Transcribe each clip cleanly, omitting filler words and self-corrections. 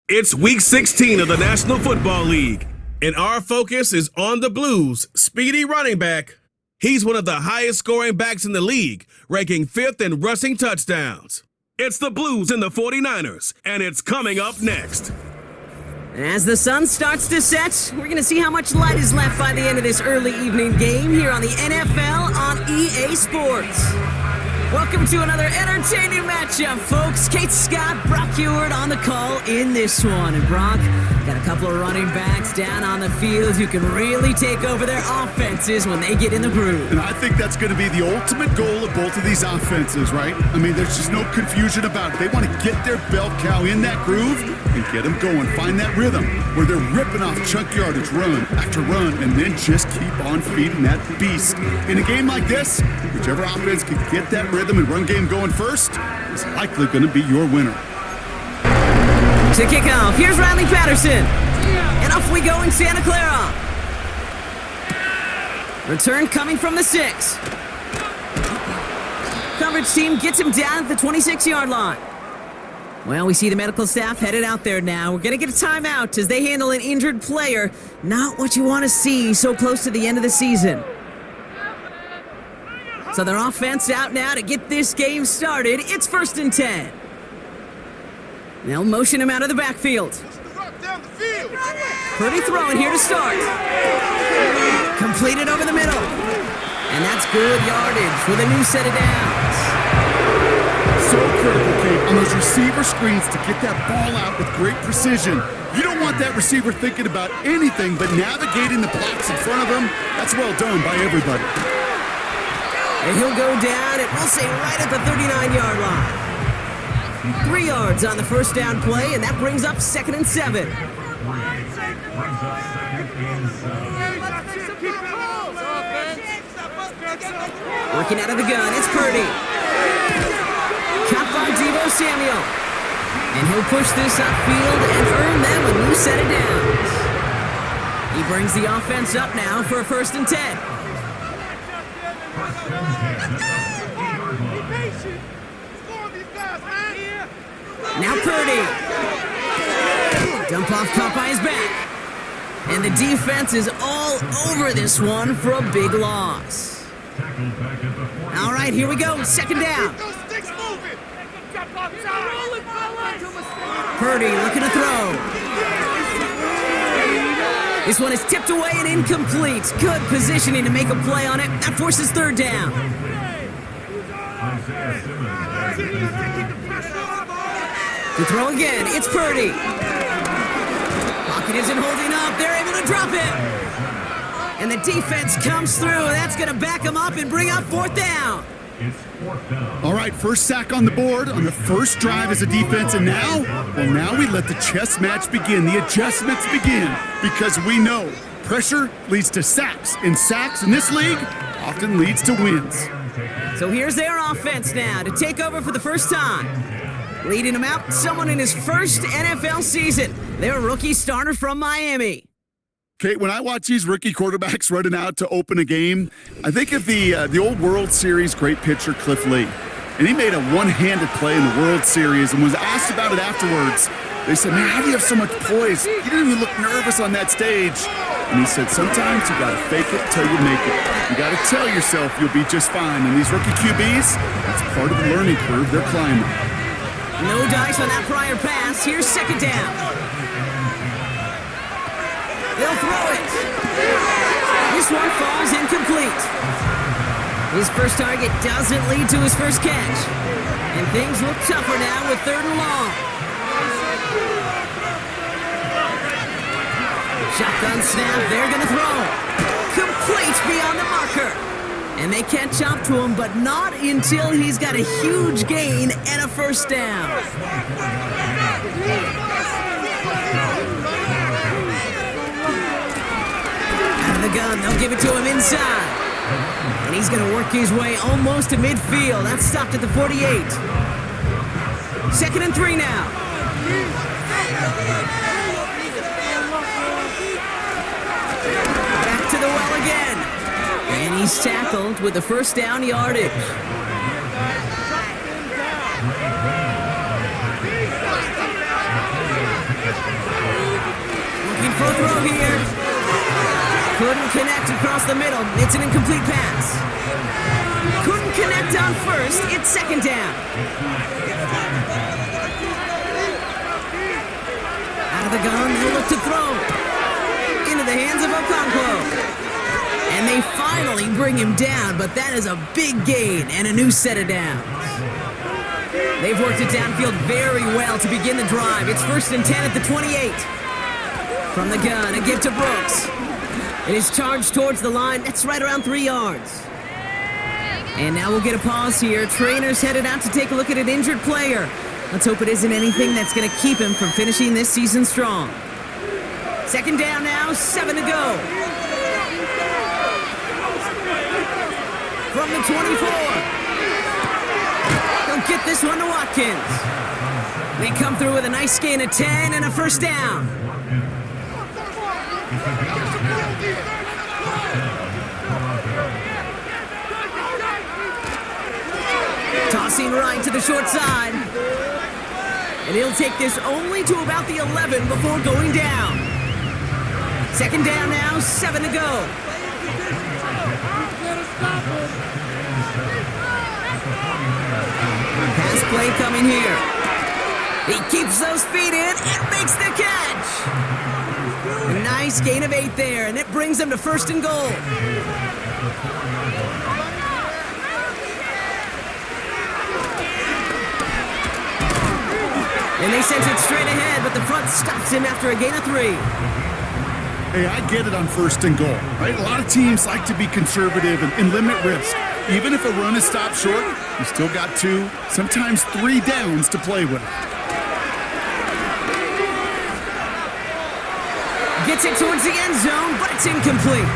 It's week 16 of the National Football League, and our focus is on the Blues' speedy running back. He's one of the highest scoring backs in the league, ranking 5th in rushing touchdowns. It's the Blues and the 49ers, and it's coming up next. As the sun starts to set, we're going to see how much light is left by the end of this early evening game here on the NFL on EA Sports. Welcome to another entertaining matchup, folks. Kate Scott, Brock Ewart on the call in this one. And Brock, got a couple of running backs down on the field who can really take over their offenses when they get in the groove. And I think that's going to be the ultimate goal of both of these offenses, right? I mean, there's just no confusion about it. They want to get their bell cow in that groove and get them going. Find that rhythm where they're ripping off chunk yardage, run after run, and then just keep on feeding that beast. In a game like this, whichever offense can get that rhythm and run game going first is likely going to be your winner. To kick off, here's Riley Patterson. And off we go in Santa Clara. Return coming from the 6. Coverage team gets him down at the 26-yard line. Well, we see the medical staff headed out there now. We're going to get a timeout as they handle an injured player. Not what you want to see so close to the end of the season. So their offense out now to get this game started. It's 1st and 10. They'll motion him out of the backfield. Purdy throwing here to start. Completed over the middle. And that's good yardage with a new set of downs. So critical, Kate, on those receiver screens to get that ball out with great precision. You don't want that receiver thinking about anything but navigating the blocks in front of him. That's well done by everybody. And he'll go down, and we'll say right at the 39-yard line. 3 yards on the first down play, and that brings up 2nd and 7. Working out of the gun, it's Purdy. Caught by Deebo Samuel. And he'll push this upfield and earn them a new set of downs. He brings the offense up now for a 1st and 10. Now Purdy. Dump off caught by his back. And the defense is all over this one for a big loss. All right, here we go. 2nd down. Purdy looking to throw. This one is tipped away and incomplete. Good positioning to make a play on it. That forces 3rd down. To throw again, it's Purdy. Pocket isn't holding up. They're able to drop it. And the defense comes through. That's going to back them up and bring up 4th down. All right, first sack on the board on the first drive as a defense, and now we let the chess match begin. The adjustments begin because we know pressure leads to sacks, and sacks in this league often leads to wins. So here's their offense now to take over for the first time. Leading him out, someone in his first NFL season. Their rookie starter from Miami. Kate, when I watch these rookie quarterbacks running out to open a game, I think of the old World Series great pitcher Cliff Lee. And he made a one-handed play in the World Series and was asked about it afterwards. They said, man, how do you have so much poise? You didn't even look nervous on that stage. And he said, sometimes you gotta fake it till you make it. You gotta tell yourself you'll be just fine. And these rookie QBs, that's part of the learning curve they're climbing. No dice on that prior pass. Here's 2nd down. They'll throw it. This one falls incomplete. His first target doesn't lead to his first catch. And things look tougher now with 3rd and long. Shotgun snap, they're going to throw. Complete beyond the marker. And they catch up to him, but not until he's got a huge gain and a 1st down. Out of the gun, they'll give it to him inside. And he's going to work his way almost to midfield. That's stopped at the 48. 2nd and 3 now. Back to the well again. And he's tackled with the 1st down yardage. throw here. Couldn't connect across the middle. It's an incomplete pass. Couldn't connect on first. It's second down. Out of the gun, they'll look to throw. Into the hands of Okonkwo. And they finally bring him down, but that is a big gain and a new set of downs. They've worked it downfield very well to begin the drive. It's 1st and 10 at the 28. From the gun, a give to Brooks. It is charged towards the line. That's right around 3 yards. And now we'll get a pause here. Trainer's headed out to take a look at an injured player. Let's hope it isn't anything that's going to keep him from finishing this season strong. Second down now, 7 to go. From the 24. They'll get this one to Watkins. They come through with a nice gain of 10 and a first down. Tossing right to the short side. And he'll take this only to about the 11 before going down. Second down now, 7 to go. Pass play coming here. He keeps those feet in and makes the catch. A nice gain of 8 there, and it brings them to 1st and goal. And they sent it straight ahead, but the front stops him after a gain of 3. Hey, I get it on 1st and goal, right? A lot of teams like to be conservative and limit risk. Even if a run is stopped short, you still got 2, sometimes 3 downs to play with. Gets it towards the end zone, but it's incomplete.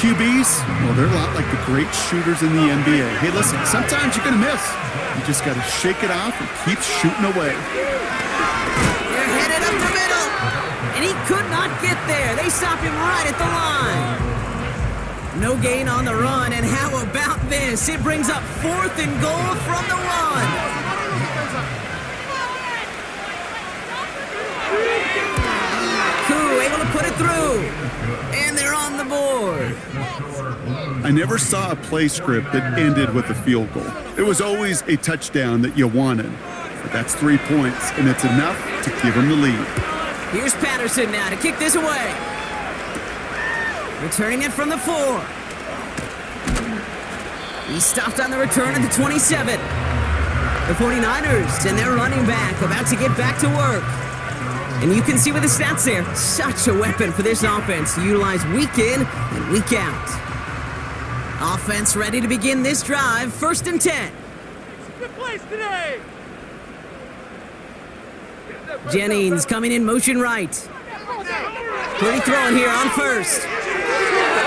QBs, well, they're a lot like the great shooters in the NBA. Hey, listen, sometimes you're going to miss. You just got to shake it off and keep shooting away. They're headed up the middle, and he could not get there. They stop him right at the line. No gain on the run, and how about this? It brings up 4th and goal from the 1. Able to put it through, and they're on the board. I never saw a play script that ended with a field goal. It was always a touchdown that you wanted. But that's 3 points, and it's enough to give them the lead. Here's Patterson now to kick this away. Returning it from the 4. He stopped on the return at the 27. The 49ers and their running back about to get back to work. And you can see with the stats there, such a weapon for this offense to utilize week in and week out. Offense ready to begin this drive, 1st and 10. Good place today. Jennings coming in motion right. Pretty throwing here on 1st.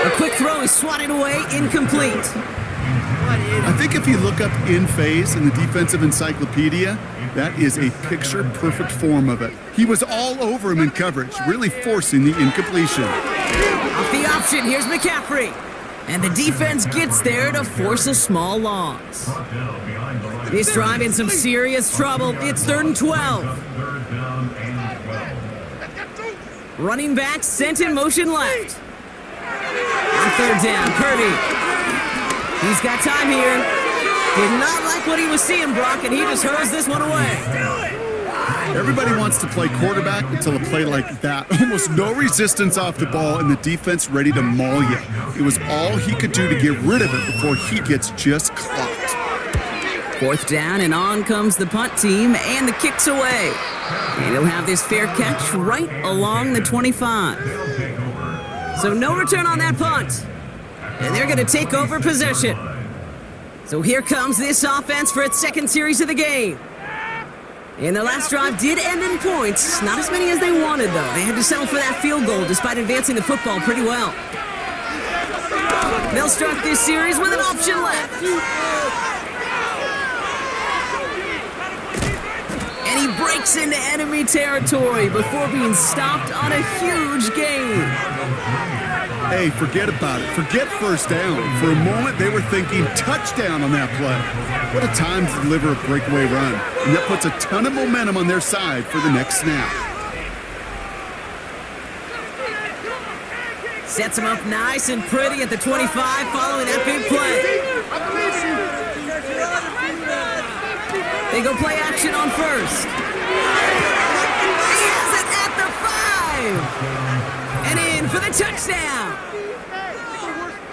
A quick throw is swatted away, incomplete. I think if you look up in phase in the defensive encyclopedia, that is a picture-perfect form of it. He was all over him in coverage, really forcing the incompletion. Off the option, here's McCaffrey. And the defense gets there to force a small loss. This drive in some serious trouble. It's 3rd and 12. Running back sent in motion left. On 3rd down, Purdy. He's got time here. Did not like what he was seeing, Brock, and he just hurls this one away. Everybody wants to play quarterback until a play like that. Almost no resistance off the ball and the defense ready to maul you. It was all he could do to get rid of it before he gets just clocked. 4th down, and on comes the punt team, and the kick's away. And he'll have this fair catch right along the 25. So no return on that punt. And they're going to take over possession. So here comes this offense for its 2nd series of the game. And their last drive did end in points. Not as many as they wanted, though. They had to settle for that field goal despite advancing the football pretty well. They'll start this series with an option left. And he breaks into enemy territory before being stopped on a huge gain. Hey, forget about it. Forget 1st down. For a moment, they were thinking touchdown on that play. What a time to deliver a breakaway run. And that puts a ton of momentum on their side for the next snap. Sets him up nice and pretty at the 25 following that big play. They go play action on first. He has it at the 5. And in for the touchdown.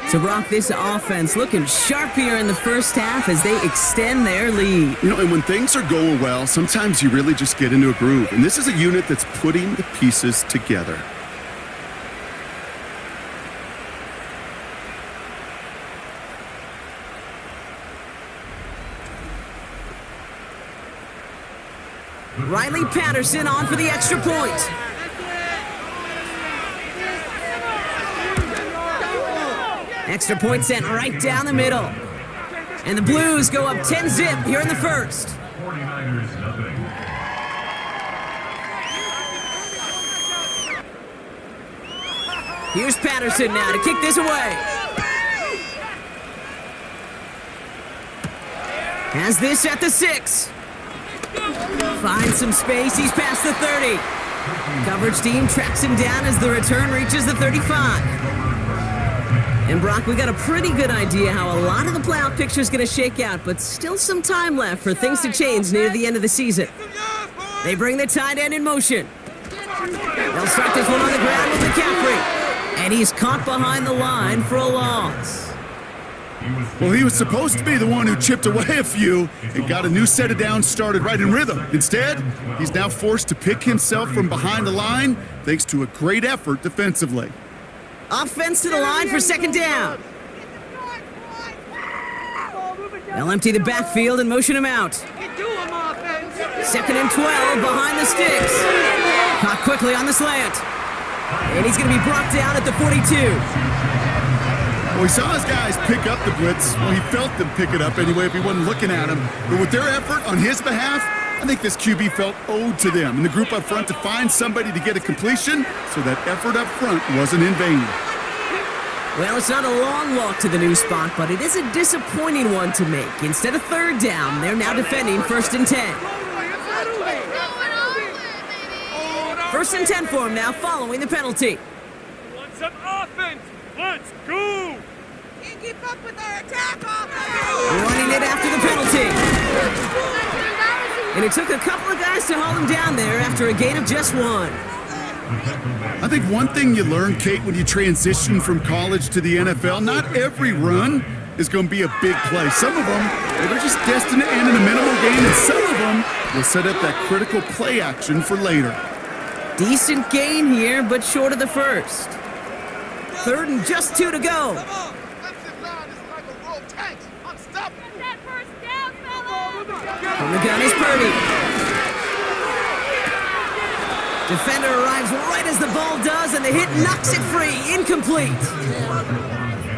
So, Brock, this offense looking sharp here in the first half as they extend their lead. You know, and when things are going well, sometimes you really just get into a groove. And this is a unit that's putting the pieces together. Riley Patterson on for the extra point. Extra point sent right down the middle. And the Blues go up 10-0 here in the first. 49ers nothing. Here's Patterson now to kick this away. Has this at the 6. Finds some space, he's past the 30. Coverage team tracks him down as the return reaches the 35. And Brock, we got a pretty good idea how a lot of the playoff picture is going to shake out, but still some time left for things to change near the end of the season. They bring the tight end in motion. They'll start this one on the ground with McCaffrey. And he's caught behind the line for a loss. Well, he was supposed to be the one who chipped away a few and got a new set of downs started right in rhythm. Instead, he's now forced to pick himself from behind the line thanks to a great effort defensively. Offense to the line for second down. They'll empty the backfield and motion him out. Second and 12 behind the sticks. Caught quickly on the slant. And he's going to be brought down at the 42. Well, he saw his guys pick up the blitz. Well, he felt them pick it up anyway if he wasn't looking at him. But with their effort on his behalf, I think this QB felt owed to them and the group up front to find somebody to get a completion, so that effort up front wasn't in vain. Well, it's not a long walk to the new spot, but it is a disappointing one to make. Instead of third down, they're now defending 1st and 10. 1st and 10 for him now following the penalty. Want some offense? Let's go! Can't keep up with our attack offense. Running it after the penalty. And it took a couple of guys to haul him down there after a gain of just 1. I think one thing you learn, Kate, when you transition from college to the NFL, not every run is going to be a big play. Some of them, they're just destined to end in a minimal gain, and some of them will set up that critical play action for later. Decent gain here, but short of the first. 3rd and just 2 to go. From the gun is Purdy. Defender arrives right as the ball does, and the hit knocks it free. Incomplete.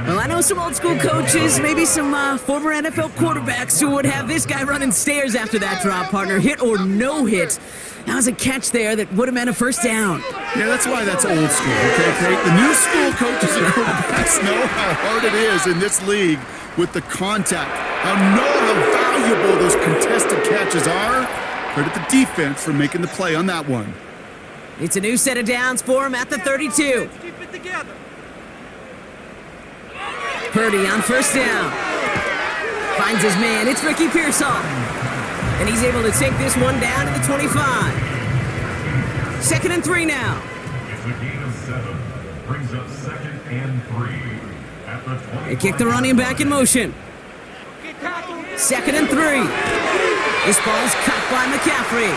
Well, I know some old school coaches, maybe some former NFL quarterbacks who would have this guy running stairs after that drop, partner. Hit or no hit. That was a catch there that would have meant a first down. Yeah, that's why that's old school, okay, Kate? The new school coaches and quarterbacks know how hard it is in this league with the contact. How valuable those contested catches are. Credit the defense for making the play on that one. It's a new set of downs for him at the 32. Keep it together. Purdy on first down. Finds his man. It's Ricky Pearsall. And he's able to take this one down to the 25. 2nd and 3 now. It's a gain of 7. Brings up 2nd and 3. At the 20. They kick the running back in motion. 2nd and 3. This ball's caught by McCaffrey.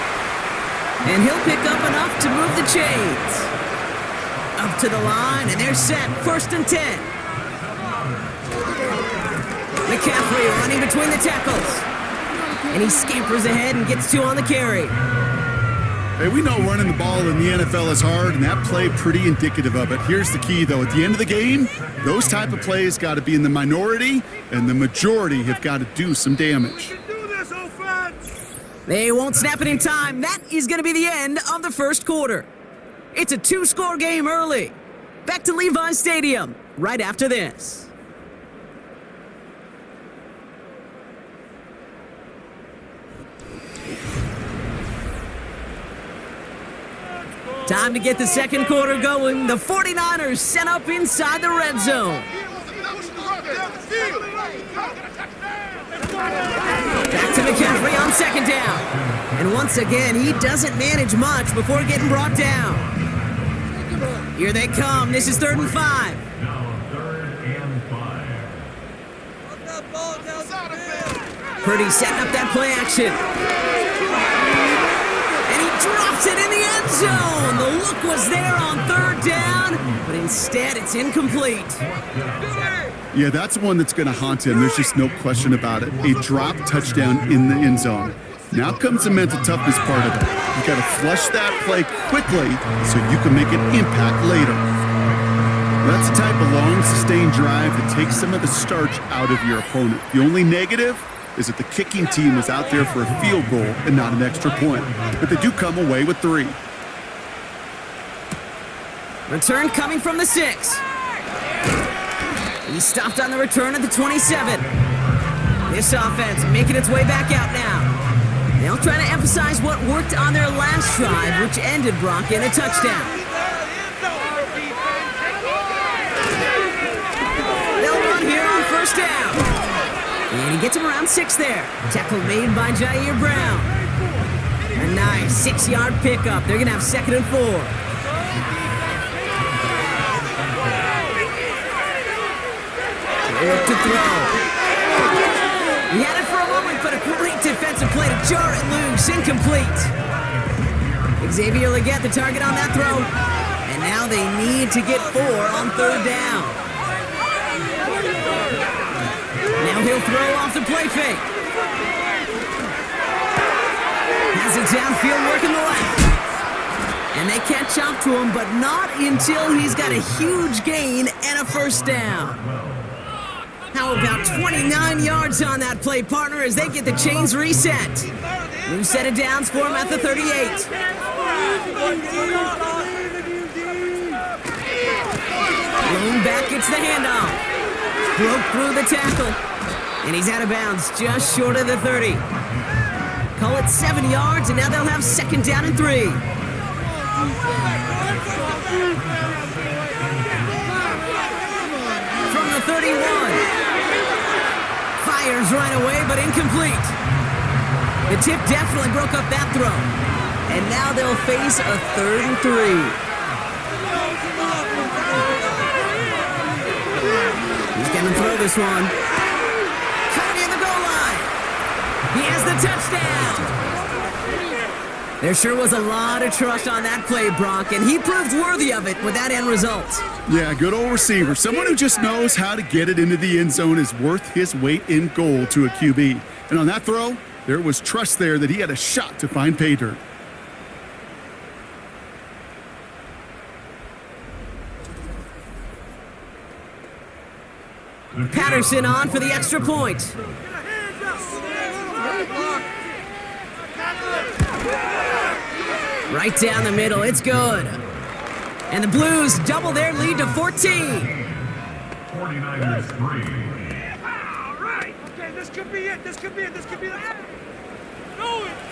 And he'll pick up enough to move the chains. Up to the line, and they're set. 1st and 10. McCaffrey running between the tackles. And he scampers ahead and gets 2 on the carry. Hey, we know running the ball in the NFL is hard, and that play pretty indicative of it. Here's the key, though. At the end of the game, those type of plays got to be in the minority, and the majority have got to do some damage. They won't snap it in time. That is going to be the end of the first quarter. It's a 2-score game early. Back to Levi's Stadium right after this. Let's go! Time to get the second quarter going. The 49ers set up inside the red zone. Back to McCaffrey on second down. And once again, he doesn't manage much before getting brought down. Here they come. This is 3rd and 5. Now 3rd and 5. Purdy setting up that play action. And he drops it in the end zone. The look was there on 3rd down, but instead it's incomplete. Yeah, that's one that's going to haunt him. There's just no question about it. A drop touchdown in the end zone. Now comes the mental toughness part of it. You got to flush that play quickly so you can make an impact later. That's the type of long, sustained drive that takes some of the starch out of your opponent. The only negative is that the kicking team was out there for a field goal and not an extra point. But they do come away with 3. Return coming from the 6. He stopped on the return at the 27. This offense making its way back out now. They'll try to emphasize what worked on their last drive, which ended Brock in a touchdown. They'll run here on 1st down. And he gets him around 6 there. Tackle made by Jair Brown. A nice 6-yard pickup. They're going to have 2nd and 4. To throw. He had it for a moment, but a great defensive play to jar it loose. Incomplete. Xavier Legette the target on that throw. And now they need to get 4 on 3rd down. Now he'll throw off the play fake. Has it downfield working the left. And they catch up to him, but not until he's got a huge gain and a 1st down. How about 29 yards on that play, partner, as they get the chains reset. New set of downs for him at the 38. Blown back gets the handoff. Broke through the tackle. And he's out of bounds just short of the 30. Call it 7 yards, and now they'll have 2nd down and 3. From the 31. Fires right away, but incomplete. The tip definitely broke up that throw. And now they'll face a 3rd and 3. He's going to throw this one. Coming in the goal line. He has the touchdown. There sure was a lot of trust on that play, Brock, and he proved worthy of it with that end result. Yeah, good old receiver. Someone who just knows how to get it into the end zone is worth his weight in gold to a QB. And on that throw, there was trust there that he had a shot to find pay dirt. Patterson on for the extra point. Right down the middle, it's good. And the Blues double their lead to 14. 49ers 3. All right. Okay, this could be it. This could be it. This could be it.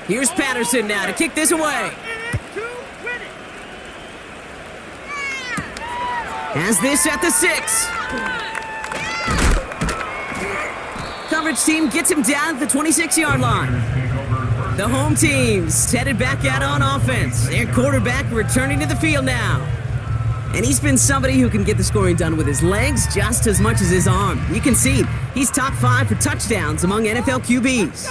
Here's Patterson now to kick this away. Has this at the 6. Coverage team gets him down at the 26-yard line. The home team's headed back out on offense. Their quarterback returning to the field now. And he's been somebody who can get the scoring done with his legs just as much as his arm. You can see he's top 5 for touchdowns among NFL QBs.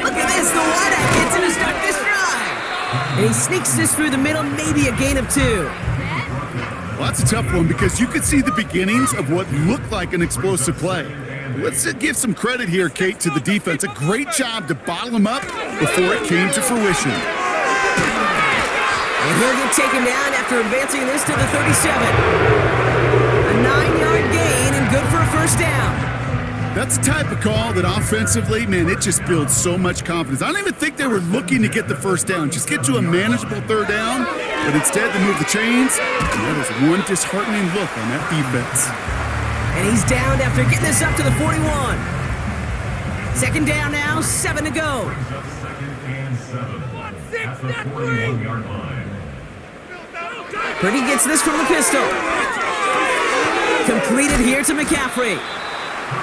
Look at this, the wideout gets him to start this drive. And he sneaks this through the middle, maybe a gain of 2. Well, that's a tough one because you could see the beginnings of what looked like an explosive play. Let's give some credit here, Kate, to the defense. A great job to bottle him up before it came to fruition. And he'll get taken down after advancing this to the 37. A 9-yard gain and good for a 1st down. That's the type of call that offensively, man, it just builds so much confidence. I don't even think they were looking to get the 1st down. Just get to a manageable 3rd down, but instead they move the chains, and that is one disheartening look on that defense. And he's downed after getting this up to the 41. Second down now, 7 to go. Brings up second and 7 at the 41-yard line. Purdy gets this from the pistol. Completed here to McCaffrey.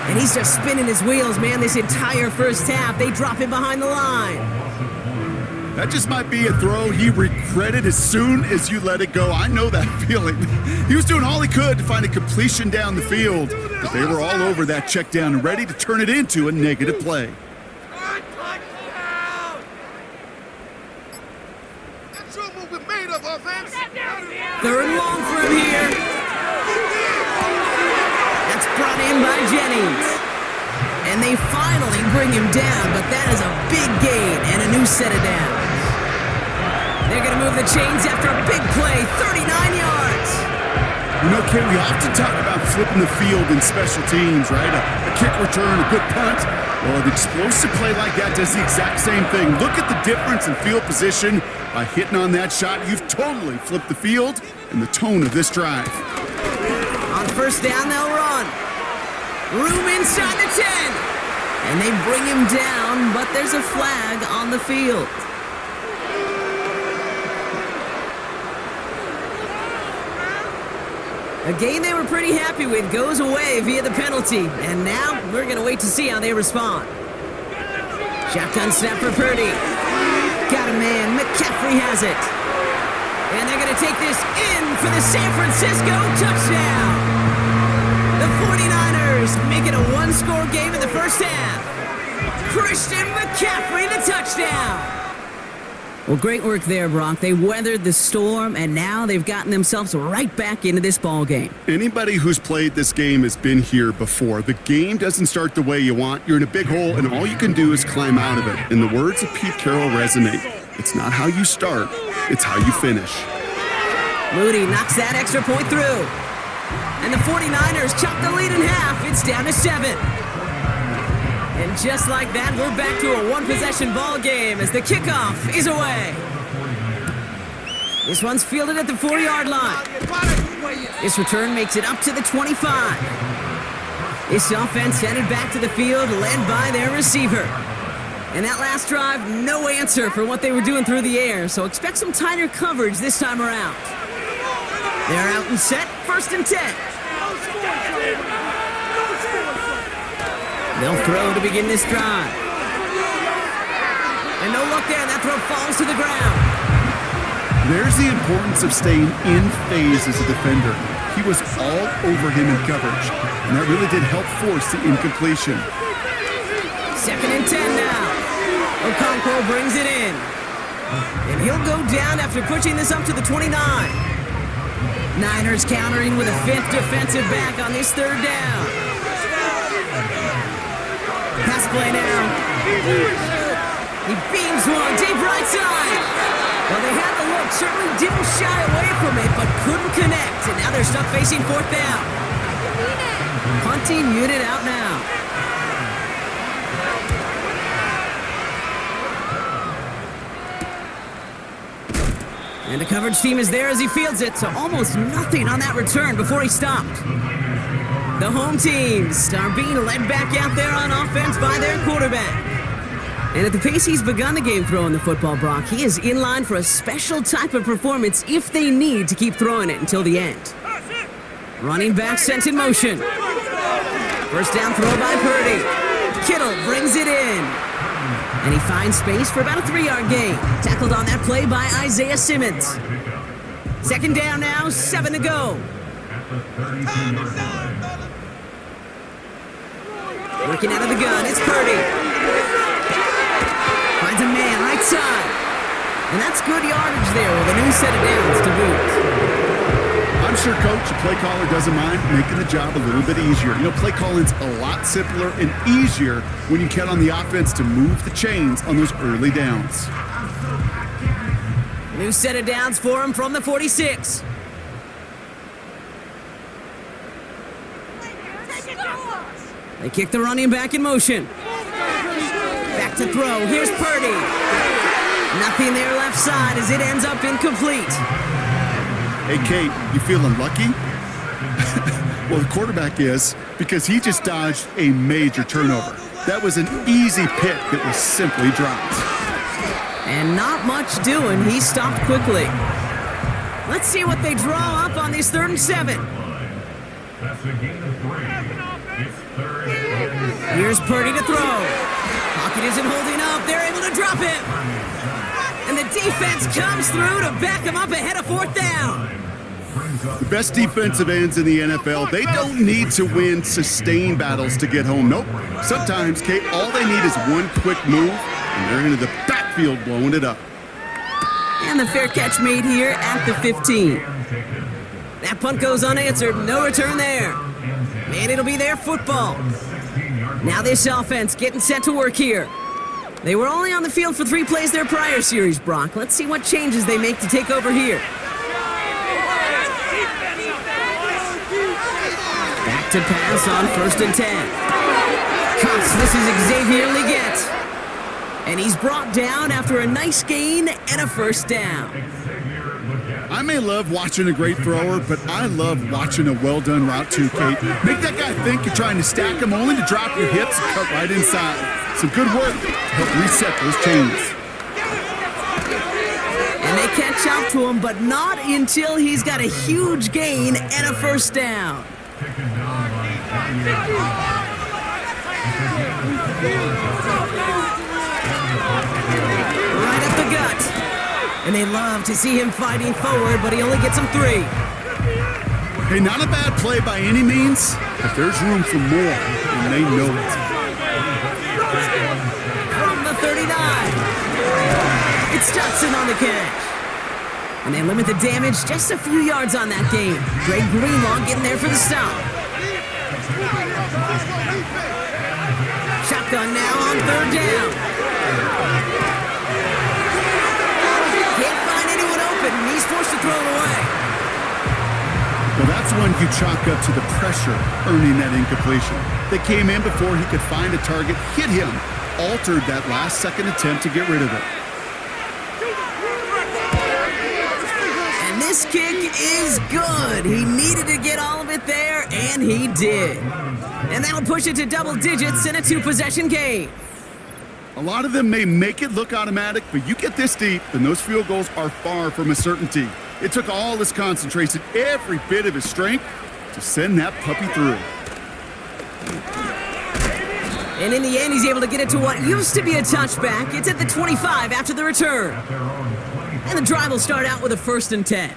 And he's just spinning his wheels, man, this entire first half. They drop him behind the line. That just might be a throw he regretted as soon as you let it go. I know that feeling. He was doing all he could to find a completion down the field, but they were all over that check down and ready to turn it into a negative play. Third and long for him here. That's brought in by Jennings. And they finally bring him down, but that is a big gain and a new set of downs. They're going to move the chains after a big play, 39 yards. You know, Ken, we often talk about flipping the field in special teams, right? A kick return, a good punt. Well, an explosive play like that does the exact same thing. Look at the difference in field position. By hitting on that shot, you've totally flipped the field and the tone of this drive. On first down, they'll run. Room inside the 10. And they bring him down, but there's a flag on the field. A game they were pretty happy with goes away via the penalty. And now we're going to wait to see how they respond. Shotgun snap for Purdy. Got a man. McCaffrey has it. And they're going to take this in for the San Francisco touchdown. The 49ers make it a one-score game in the first half. Christian McCaffrey, the touchdown. Well, great work there, Brock. They weathered the storm, and now they've gotten themselves right back into this ball game. Anybody who's played this game has been here before. The game doesn't start the way you want. You're in a big hole, and all you can do is climb out of it. And the words of Pete Carroll resonate. It's not how you start, it's how you finish. Moody knocks that extra point through. And the 49ers chop the lead in half. It's down to 7. And just like that, we're back to a one-possession ball game as the kickoff is away. This one's fielded at the 4-yard line. This return makes it up to the 25. This offense headed back to the field, led by their receiver. And that last drive, no answer for what they were doing through the air, so expect some tighter coverage this time around. They're out and set, 1st and 10. They'll throw to begin this drive. And no look there, and that throw falls to the ground. There's the importance of staying in phase as a defender. He was all over him in coverage, and that really did help force the incompletion. 2nd and 10 now. Okonkwo brings it in. And he'll go down after pushing this up to the 29. Niners countering with a 5th defensive back on this 3rd down. Pass play now. He beams one, deep right side. Well, they had the look, certainly didn't shy away from it, but couldn't connect. And now they're stuck facing 4th down. Punting unit out now. And the coverage team is there as he fields it, so almost nothing on that return before he stopped. The home teams are being led back out there on offense by their quarterback. And at the pace he's begun the game throwing the football, Brock, he is in line for a special type of performance if they need to keep throwing it until the end. Running back sent in motion. First down throw by Purdy. Kittle brings it in. And he finds space for about a 3-yard gain. Tackled on that play by Isaiah Simmons. 2nd down now, 7 to go. Working out of the gun, it's Purdy. Finds a man right side. And that's good yardage there with a new set of downs to boot. I'm sure, Coach, the play caller doesn't mind making the job a little bit easier. You know, play calling's a lot simpler and easier when you count on the offense to move the chains on those early downs. New set of downs for him from the 46. They kick the running back in motion. Back to throw. Here's Purdy. Nothing there left side as it ends up incomplete. Hey, Kate, you feeling lucky? Well, the quarterback is, because he just dodged a major turnover. That was an easy pick that was simply dropped. And not much doing. He stopped quickly. Let's see what they draw up on these 3rd and 7. That's a gain of 3. It's 3rd and 7. Here's Purdy to throw. Pocket isn't holding up. They're able to drop him. And the defense comes through to back him up ahead of 4th down. The best defensive ends in the NFL, they don't need to win sustained battles to get home. Nope. Sometimes, Kate, all they need is one quick move, and they're into the backfield blowing it up. And the fair catch made here at the 15. That punt goes unanswered. No return there. And it'll be their football. Now this offense getting set to work here. They were only on the field for 3 plays their prior series, Brock. Let's see what changes they make to take over here. Back to pass on 1st and 10. Cuts, this is Xavier Leggett. And he's brought down after a nice gain and a 1st down. I may love watching a great thrower, but I love watching a well-done route too, Kate. Make that guy think you're trying to stack him only to drop your hips and cut right inside. Some good work to help reset those chains. And they catch up to him, but not until he's got a huge gain and a 1st down. Right up the gut. And they love to see him fighting forward, but he only gets them 3. Hey, not a bad play by any means, but there's room for more, and they know it. From the 39. It's Johnson on the catch. And they limit the damage just a few yards on that game. Greg Greenlaw getting there for the stop. Shotgun now on 3rd down. Can't find anyone open, and he's forced to throw it away. Well, that's one you chalk up to the pressure earning that incompletion. They came in before he could find a target, hit him, altered that last-second attempt to get rid of it. And this kick is good. He needed to get all of it there, and he did. And that'll push it to double digits in a 2-possession game. A lot of them may make it look automatic, but you get this deep, and those field goals are far from a certainty. It took all his concentration, every bit of his strength, to send that puppy through. And in the end, he's able to get it to what used to be a touchback. It's at the 25 after the return. And the drive will start out with a 1st and 10.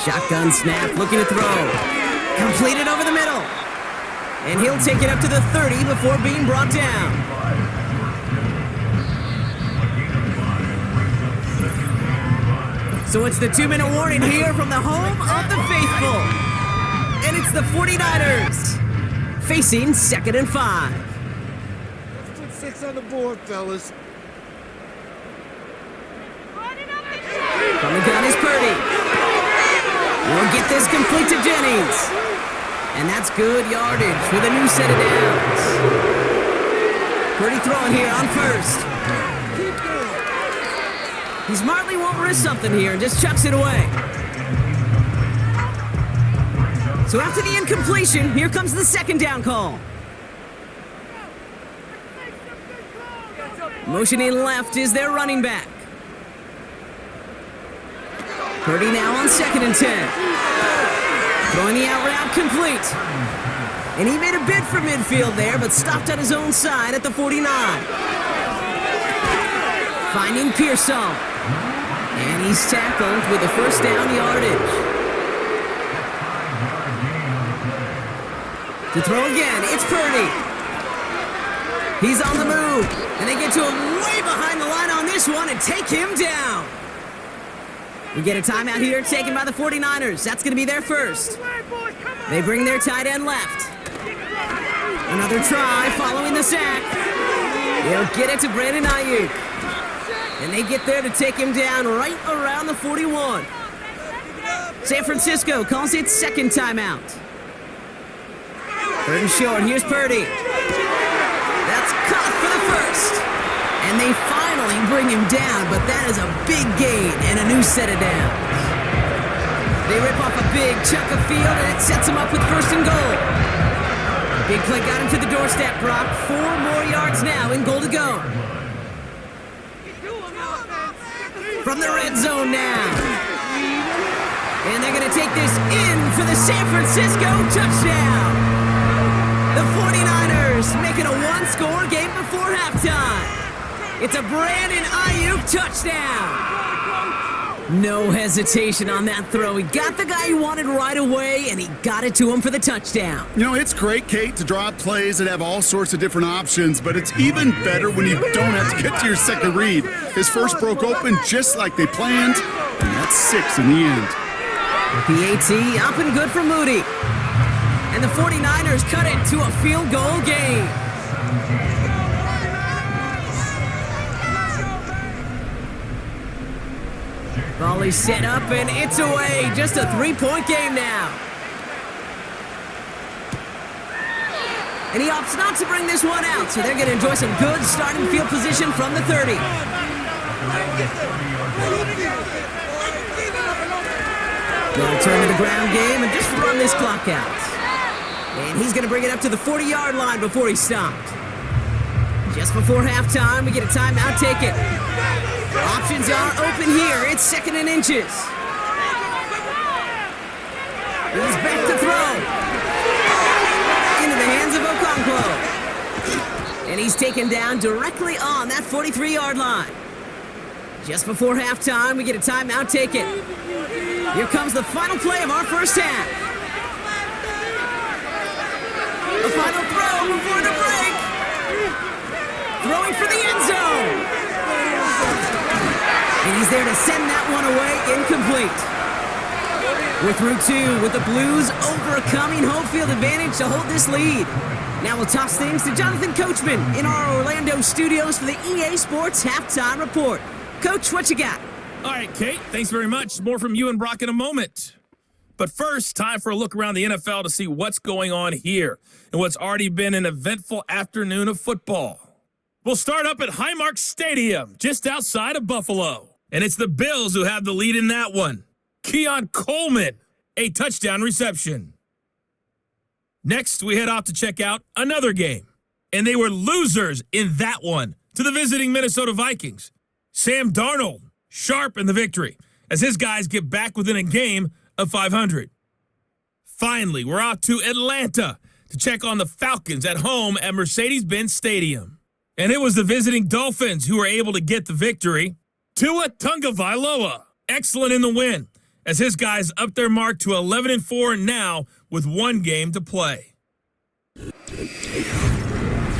Shotgun snap, looking to throw. Completed over the middle. And he'll take it up to the 30 before being brought down. So it's the 2-minute warning here from the home of the faithful. And it's the 49ers facing 2nd and 5. Let's put 6 on the board, fellas. From the gun is Purdy. We'll get this complete to Jennings. And that's good yardage with a new set of downs. Purdy throwing here on 1st. He smartly won't risk something here and just chucks it away. So after the incompletion, here comes the 2nd down call. Motioning left is their running back. Purdy now on 2nd and 10. Throwing the out route complete. And he made a bid for midfield there, but stopped on his own side at the 49. Finding Pearsall. And he's tackled with the 1st down yardage. To throw again, it's Purdy. He's on the move. And they get to him way behind the line on this one and take him down. We get a timeout here taken by the 49ers. That's going to be their 1st. They bring their tight end left. Another try following the sack. They'll get it to Brandon Ayuk. And they get there to take him down right around the 41. San Francisco calls it 2nd timeout. 3rd and short. Here's Purdy. That's caught for the 1st. And they finally bring him down, but that is a big gain and a new set of downs. They rip off a big chunk of field, and it sets them up with first and goal. Big play got him to the doorstep, Brock. 4 more yards now, and goal to go. From the red zone now. And they're going to take this in for the San Francisco touchdown. The 49ers make it a one-score game before halftime. It's a Brandon Ayuk touchdown. No hesitation on that throw. He got the guy he wanted right away, and he got it to him for the touchdown. You know, it's great, Kate, to draw up plays that have all sorts of different options, but it's even better when you don't have to get to your second read. His first broke open just like they planned, and that's 6 in the end. PAT up and good for Moody. And the 49ers cut it to a field goal game. Volley set up, and it's away. Just a 3-point game now. And he opts not to bring this one out, so they're going to enjoy some good starting field position from the 30. They'll return to the ground game and just run this clock out. And he's going to bring it up to the 40-yard line before he stopped. Just before halftime, we get a timeout. Take it. Options are open here. It's 2nd and inches. He's back to throw. Into the hands of Okonkwo. And he's taken down directly on that 43-yard line. Just before halftime, we get a timeout. Take it. Here comes the final play of our first half. The final throw before the break. Throwing for the end zone. And he's there to send that one away, incomplete. We're through 2 with the Blues overcoming home field advantage to hold this lead. Now we'll toss things to Jonathan Coachman in our Orlando studios for the EA Sports Halftime Report. Coach, what you got? All right, Kate, thanks very much. More from you and Brock in a moment. But first, time for a look around the NFL to see what's going on here and what's already been an eventful afternoon of football. We'll start up at Highmark Stadium, just outside of Buffalo. And it's the Bills who have the lead in that one. Keon Coleman, a touchdown reception. Next, we head off to check out another game. And they were losers in that one to the visiting Minnesota Vikings. Sam Darnold, sharp in the victory, as his guys get back within a game of 500. Finally, we're off to Atlanta to check on the Falcons at home at Mercedes-Benz Stadium. And it was the visiting Dolphins who were able to get the victory. Tua Tagovailoa, excellent in the win, as his guys up their mark to 11-4 now with 1 game to play.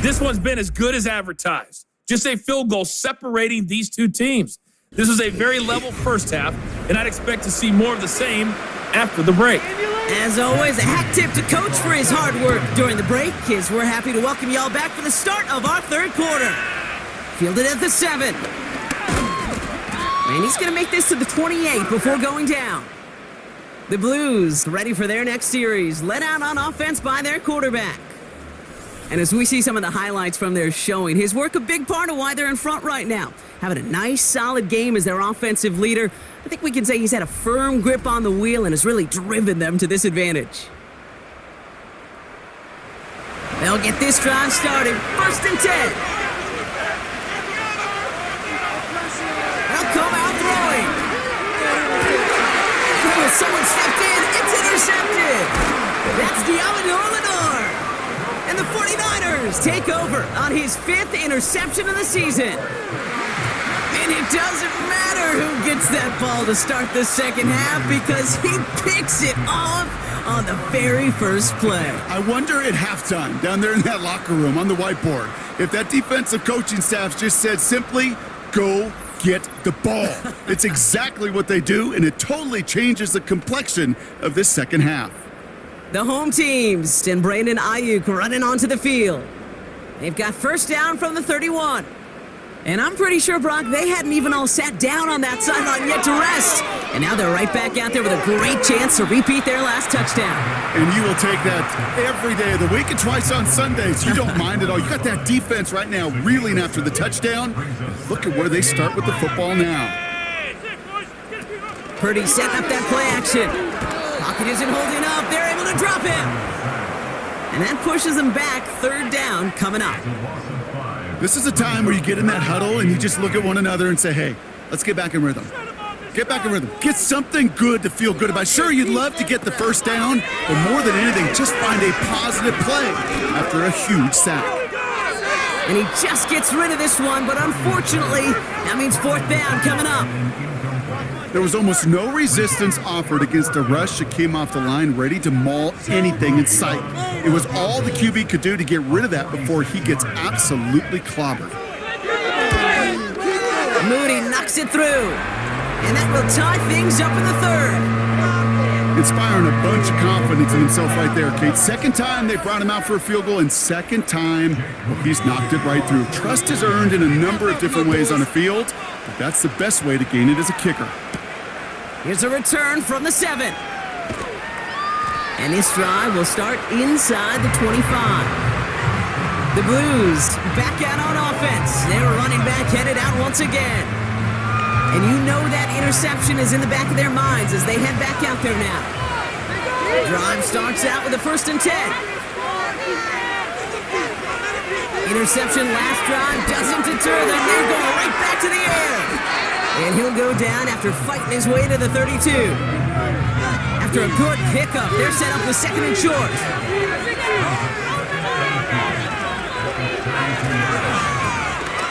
This one's been as good as advertised. Just a field goal separating these two teams. This was a very level first half, and I'd expect to see more of the same after the break. As always, a hat tip to Coach for his hard work during the break, as we're happy to welcome y'all back for the start of our third quarter. Fielded at the 7. And he's going to make this to the 28 before going down. The Blues ready for their next series, led out on offense by their quarterback. And as we see some of the highlights from their showing, his work a big part of why they're in front right now. Having a nice, solid game as their offensive leader. I think we can say he's had a firm grip on the wheel and has really driven them to this advantage. They'll get this drive started. 1st and 10. They'll come out throwing. Oh, someone stepped in. It's intercepted. That's Diamador Lenore. And the 49ers take over on his 5th interception of the season. And it doesn't matter who gets that ball to start the second half because he picks it off on the very first play. I wonder at halftime, down there in that locker room on the whiteboard, if that defensive coaching staff just said simply, go get the ball. It's exactly what they do, and it totally changes the complexion of this second half. The home teams and Brandon Ayuk running onto the field. They've got first down from the 31. And I'm pretty sure, Brock, they hadn't even all sat down on that sideline yet to rest. And now they're right back out there with a great chance to repeat their last touchdown. And you will take that every day of the week and twice on Sundays. You don't mind at all. You got that defense right now reeling after the touchdown. Look at where they start with the football now. Purdy setting up that play action. Pocket isn't holding up. They're able to drop him. And that pushes them back. Third down coming up. This is a time where you get in that huddle and you just look at one another and say, hey, let's get back in rhythm. Get back in rhythm. Get something good to feel good about. Sure, you'd love to get the first down, but more than anything, just find a positive play after a huge sack. And he just gets rid of this one, but unfortunately, that means fourth down coming up. There was almost no resistance offered against a rush that came off the line ready to maul anything in sight. It was all the QB could do to get rid of that before he gets absolutely clobbered. Moody knocks it through, and that will tie things up in the third. Inspiring a bunch of confidence in himself right there, Kate. Second time they brought him out for a field goal, and second time, well, he's knocked it right through. Trust is earned in a number of different ways on the field, but that's the best way to gain it as a kicker. Here's a return from the 7. And this drive will start inside the 25. The Blues back out on offense. They're running back headed out once again. And you know that interception is in the back of their minds as they head back out there now. Drive starts out with a 1st and 10. Interception last drive doesn't deter them. They're going right back to the air. And he'll go down after fighting his way to the 32. After a good pickup, they're set up with 2nd and short.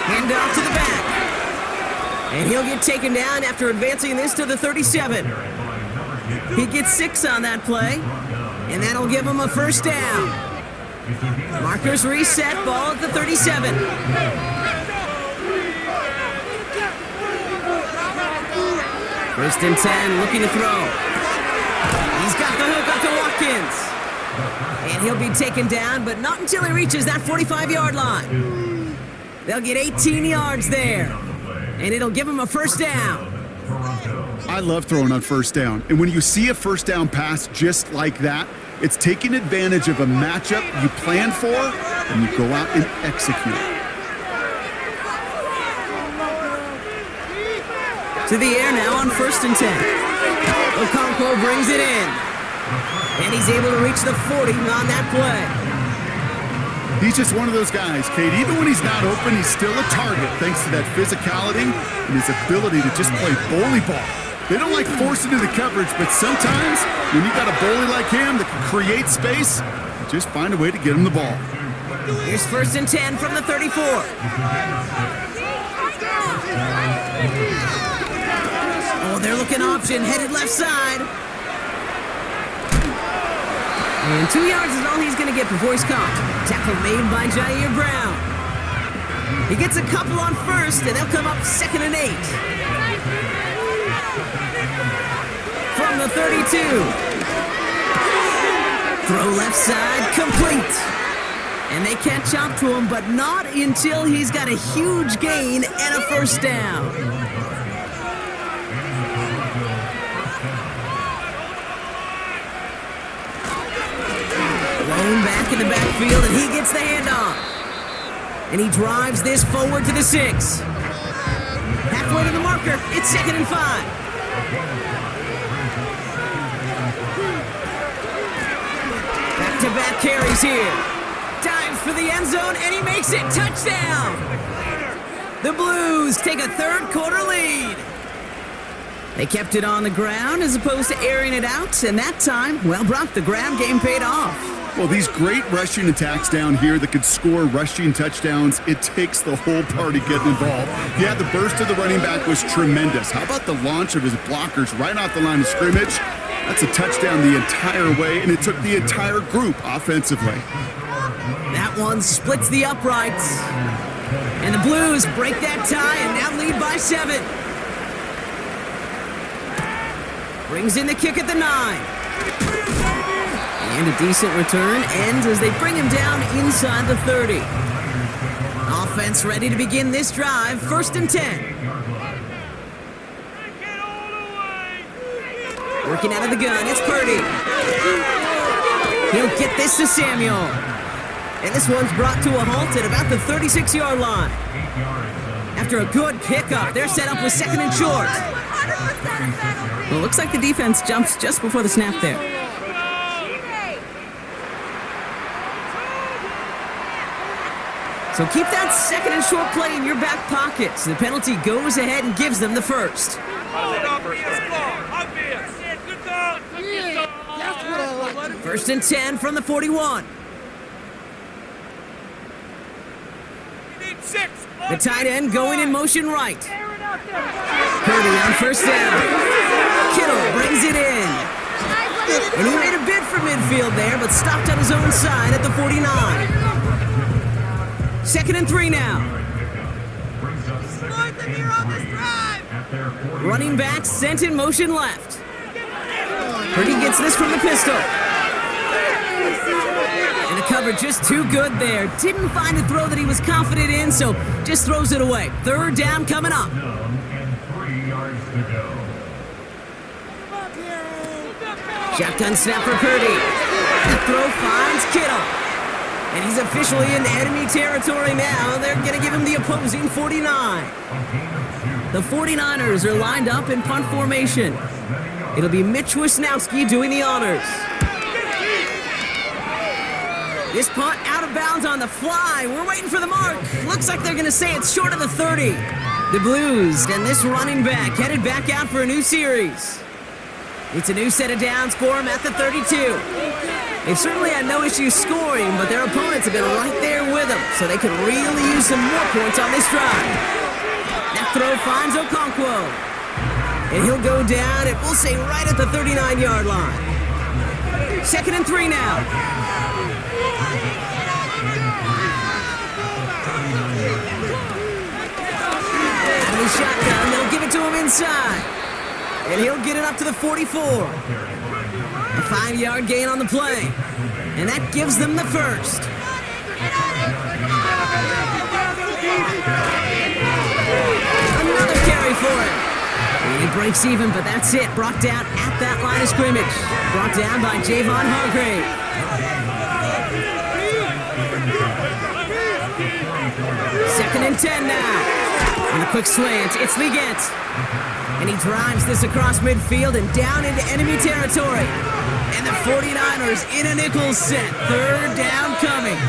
Hand off to the back. And he'll get taken down after advancing this to the 37. He gets 6 on that play, and that'll give him a 1st down. Markers reset, ball at the 37. First and 10, looking to throw. He's got the hook up to Watkins. And he'll be taken down, but not until he reaches that 45-yard line. They'll get 18 yards there, and it'll give him a 1st down. I love throwing on 1st down. And when you see a 1st down pass just like that, it's taking advantage of a matchup you planned for, and you go out and execute. To the air now on 1st and 10. Okonkwo brings it in. And he's able to reach the 40 on that play. He's just one of those guys, Kate. Even when he's not open, he's still a target thanks to that physicality and his ability to just play bully ball. They don't like forcing into coverage, but sometimes when you got a bully like him that can create space, you just find a way to get him the ball. Here's 1st and 10 from the 34. Oh, they're looking option, headed left side. And 2 yards is all he's going to get before he's caught. Tackle made by Jair Brown. He gets a couple on 1st, and they'll come up 2nd and 8. From the 32. Throw left side, complete. And they catch up to him, but not until he's got a huge gain and a 1st down. Blown back in the backfield, and he gets the handoff. And he drives this forward to the 6. Halfway to the marker, it's 2nd and 5. Back-to-back carries here. Dives for the end zone, and he makes it. Touchdown! The Blues take a 3rd quarter lead. They kept it on the ground as opposed to airing it out, and that time, well, Brock, the ground game paid off. Well, these great rushing attacks down here that could score rushing touchdowns, it takes the whole party getting involved. Yeah, the burst of the running back was tremendous. How about the launch of his blockers right off the line of scrimmage? That's a touchdown the entire way, and it took the entire group offensively. That one splits the uprights. And the Blues break that tie and now lead by 7. Brings in the kick at the 9. And a decent return ends as they bring him down inside the 30. Offense ready to begin this drive. 1st and 10. Working out of the gun, it's Purdy. He'll get this to Samuel. And this one's brought to a halt at about the 36-yard line. After a good pickup, they're set up with 2nd and short. Well, looks like the defense jumps just before the snap there. So keep that second and short play in your back pocket. So the penalty goes ahead and gives them the first. First and 10 from the 41. The tight end going in motion right. Purdy on first down. Kittle brings it in. And he made a bid for midfield there, but stopped on his own side at the 49. Second and 3 now. Running back sent in motion left. Purdy gets this from the pistol. And the cover just too good there. Didn't find a throw that he was confident in, so just throws it away. Third down coming up. And 3 yards to go. Shotgun snap for Purdy. The throw finds Kittle. And he's officially in enemy territory now. They're going to give him the opposing 49. The 49ers are lined up in punt formation. It'll be Mitch Wisnowski doing the honors. This punt out of bounds on the fly. We're waiting for the mark. Looks like they're going to say it's short of the 30. The Blues and this running back headed back out for a new series. It's a new set of downs for him at the 32. They've certainly had no issues scoring, but their opponents have been right there with them, so they could really use some more points on this drive. That throw finds Okonkwo. And he'll go down, and we'll say right at the 39-yard line. Second and 3 now. Out of the shotgun, they'll give it to him inside. And he'll get it up to the 44. A 5-yard gain on the play. And that gives them the first. Another carry for him. And he breaks even, but that's it. Brought down at that line of scrimmage. Brought down by Javon Hargrave. Second and 10 now. And a quick slant. It's Liggett. And he drives this across midfield and down into enemy territory. And the 49ers in a nickel set. Third down coming.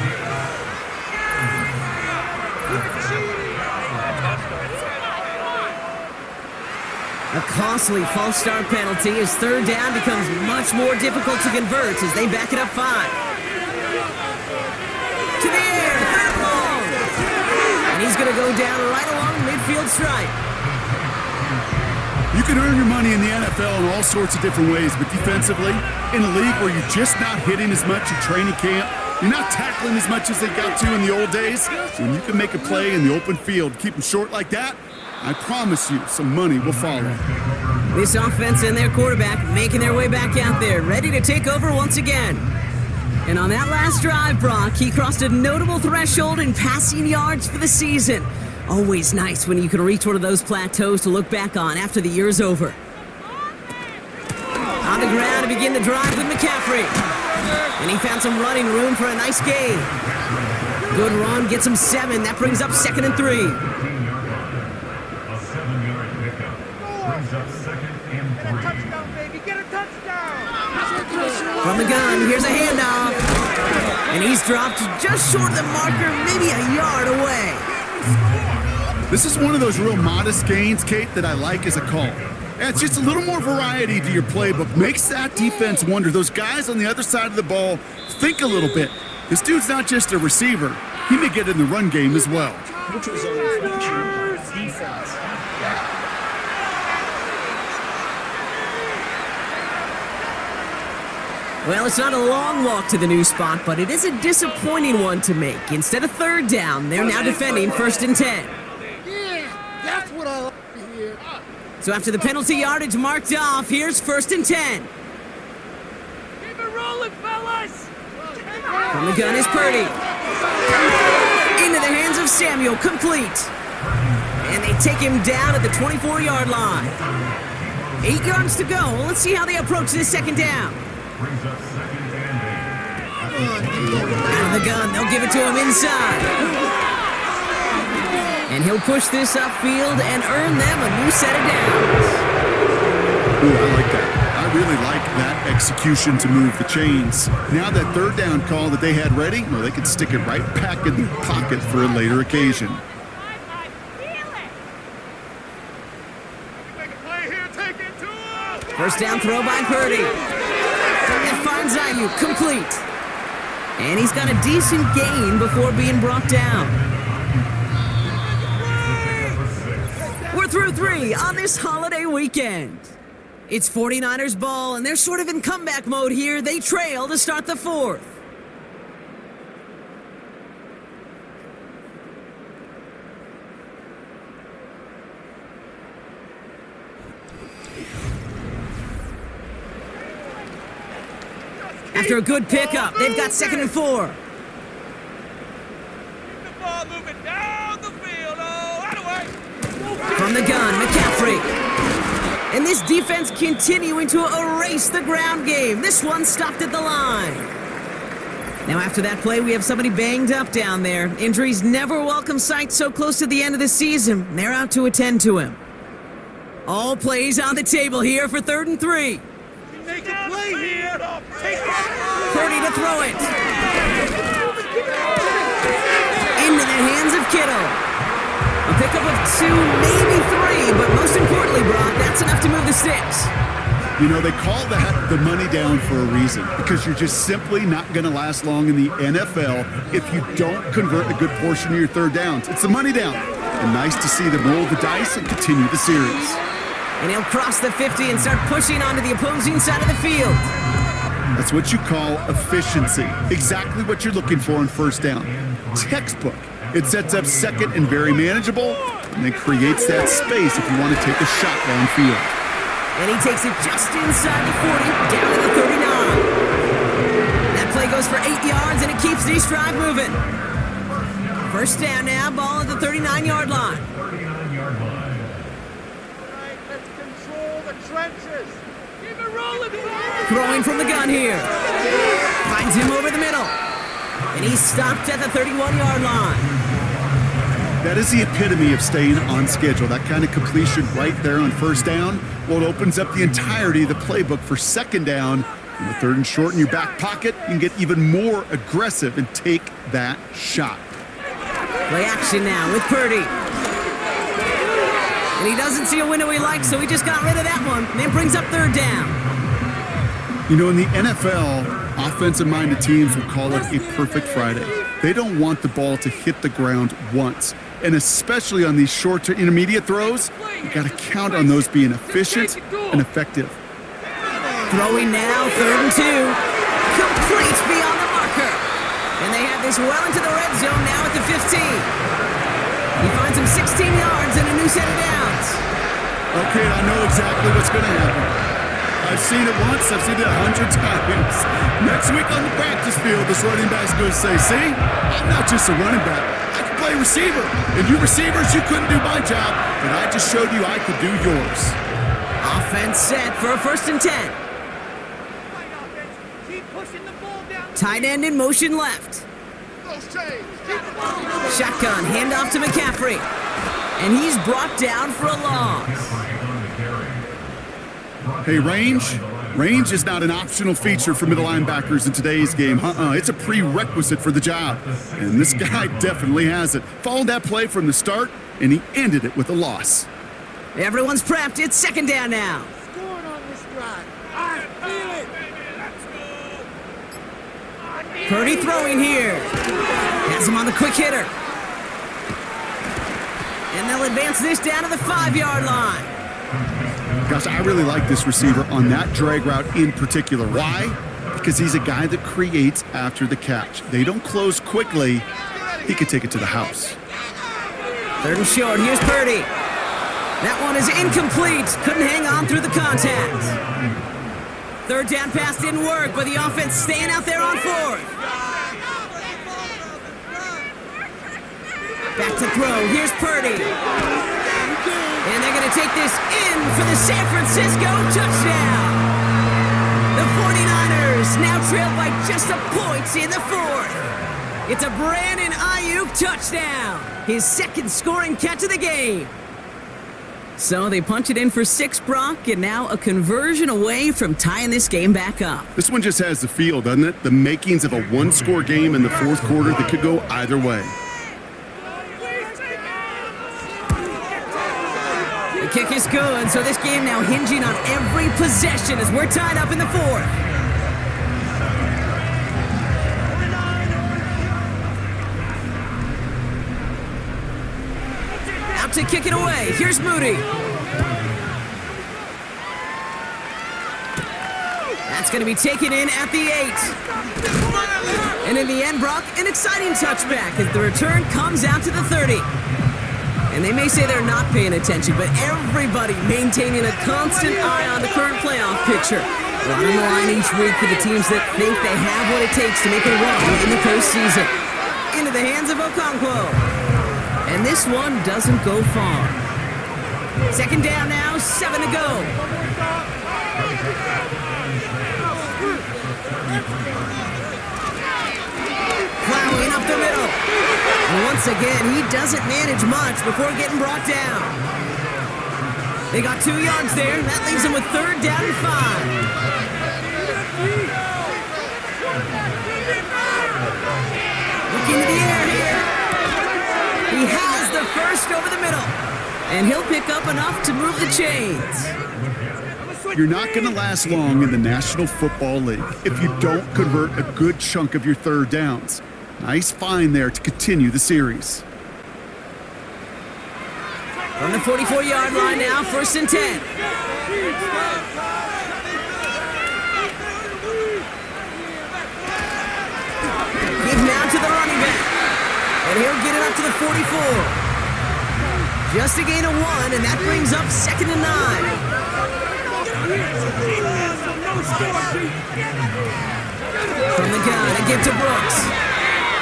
A costly false start penalty as third down becomes much more difficult to convert as they back it up 5. To the air, third long. And he's going to go down right along midfield stripe. You can earn your money in the NFL in all sorts of different ways, but defensively, in a league where you're just not hitting as much in training camp, you're not tackling as much as they got to in the old days, when you can make a play in the open field, keep them short like that, I promise you some money will follow. This offense and their quarterback making their way back out there, ready to take over once again. And on that last drive, Brock, he crossed a notable threshold in passing yards for the season. Always nice when you can reach one of those plateaus to look back on after the year's over. On the ground to begin the drive with McCaffrey. And he found some running room for a nice gain. Good run, gets him 7. That brings up second and 3. A 7-yard pickup brings up second and 3. Touchdown, baby. Get a touchdown. From the gun, here's a handoff. And he's dropped just short of the marker, maybe a yard away. This is one of those real modest gains, Kate, that I like as a call. It's just a little more variety to your playbook. Makes that defense wonder. Those guys on the other side of the ball think a little bit. This dude's not just a receiver. He may get in the run game as well. Which was a reflection of defense. Well, it's not a long walk to the new spot, but it is a disappointing one to make. Instead of third down, they're now defending first and 10. Yeah, that's what I like to hear. So after the penalty yardage marked off, here's first and 10. Keep it rolling, fellas. From the gun is Purdy. Into the hands of Samuel, complete. And they take him down at the 24-yard line. 8 yards to go. Let's see how they approach this second down. Brings up second and 8. Out of the gun, they'll give it to him inside. And he'll push this upfield and earn them a new set of downs. Ooh, I like that. I really like that execution to move the chains. Now that third down call that they had ready, well, they could stick it right back in the pocket for a later occasion. First down throw by Purdy. It finds Ayuk, complete. And he's got a decent gain before being brought down. We're through 3 on this holiday weekend. It's 49ers ball, and they're sort of in comeback mode here. They trail to start the 4th. After a good pickup, they've got 2nd and 4. Keep the ball moving down the field. Oh, out of the way. From the gun, McCaffrey. And this defense continuing to erase the ground game. This one stopped at the line. Now after that play, we have somebody banged up down there. Injuries never welcome sight so close to the end of the season. They're out to attend to him. All plays on the table here for 3rd and 3. Make a play here. Take Purdy to throw it. Into the hands of Kittle. A pickup of 2, maybe 3, but most importantly, Brock, that's enough to move the sticks. You know, they call that the money down for a reason, because you're just simply not going to last long in the NFL if you don't convert a good portion of your third downs. It's the money down. And nice to see them roll the dice and continue the series. And he'll cross the 50 and start pushing onto the opposing side of the field. That's what you call efficiency. Exactly what you're looking for on first down. Textbook. It sets up second and very manageable, and then creates that space if you want to take a shot downfield. And he takes it just inside the 40, down to the 39. That play goes for 8 yards, and it keeps this drive moving. First down now, ball at the 39-yard line. 39-yard line. Let's control the trenches. Keep it rolling. Throwing from the gun here. Finds him over the middle. And he's stopped at the 31-yard line. That is the epitome of staying on schedule. That kind of completion right there on first down. Well, it opens up the entirety of the playbook for second down. And with 3rd and short in your back pocket, you can get even more aggressive and take that shot. Play action now with Purdy. And he doesn't see a window he likes, so he just got rid of that one. And it brings up 3rd down. You know, in the NFL, offensive-minded teams will call it a perfect Friday. They don't want the ball to hit the ground once. And especially on these short to intermediate throws, you got to count on those being efficient and effective. Throwing now, 3rd and 2. Complete beyond the marker. And they have this well into the red zone now at the 15. He finds him 16 yards and a new set of downs. Okay, I know exactly what's going to happen. I've seen it once, I've seen it 100 times. Next week on the practice field, this running back's going to say, see, I'm not just a running back. I can play receiver. And you receivers, you couldn't do my job, but I just showed you I could do yours. Offense set for a 1st and 10. Keep pushing the ball down. Tight end in motion left. Shotgun, handoff to McCaffrey. And he's brought down for a loss. Hey, range is not an optional feature for middle linebackers in today's game. It's a prerequisite for the job. And this guy definitely has it. Followed that play from the start, and he ended it with a loss. Everyone's prepped. It's 2nd down now. Scoring on this drive. I feel it. Purdy throwing here. Has him on the quick hitter. And they'll advance this down to the 5-yard line. Gosh, I really like this receiver on that drag route in particular. Why? Because he's a guy that creates after the catch. They don't close quickly. He could take it to the house. 3rd and short. Here's Purdy. That one is incomplete. Couldn't hang on through the contact. 3rd down pass didn't work, but the offense staying out there on 4th. Back to throw. Here's Purdy. And they're going to take this in for the San Francisco touchdown. The 49ers now trail by just a point in the 4th. It's a Brandon Ayuk touchdown. His 2nd scoring catch of the game. So they punch it in for 6, Brock, and now a conversion away from tying this game back up. This one just has the feel, doesn't it? The makings of a one-score game in the fourth quarter that could go either way. The kick is good, so this game now hinging on every possession as we're tied up in the fourth. Out to kick it away. Here's Moody. That's going to be taken in at the 8. And in the end, Brock, an exciting touchback as the return comes out to the 30. And they may say they're not paying attention, but everybody maintaining a constant eye on the current playoff picture. A lot on the line each week for the teams that think they have what it takes to make a run in the postseason. Into the hands of Okonkwo. And this one doesn't go far. Second down now, 7 to go. Plowing up the middle. And once again, he doesn't manage much before getting brought down. They got 2 yards there. That leaves him with 3rd down and 5. Look into the air here. He has the first over the middle. And he'll pick up enough to move the chains. You're not going to last long in the National Football League if you don't convert a good chunk of your third downs. Nice find there to continue the series. From the 44-yard line now, 1st and 10. Give now to the running back. And he'll get it up to the 44. Just a gain of 1, and that brings up 2nd and 9. From the gun, a give to Brooks.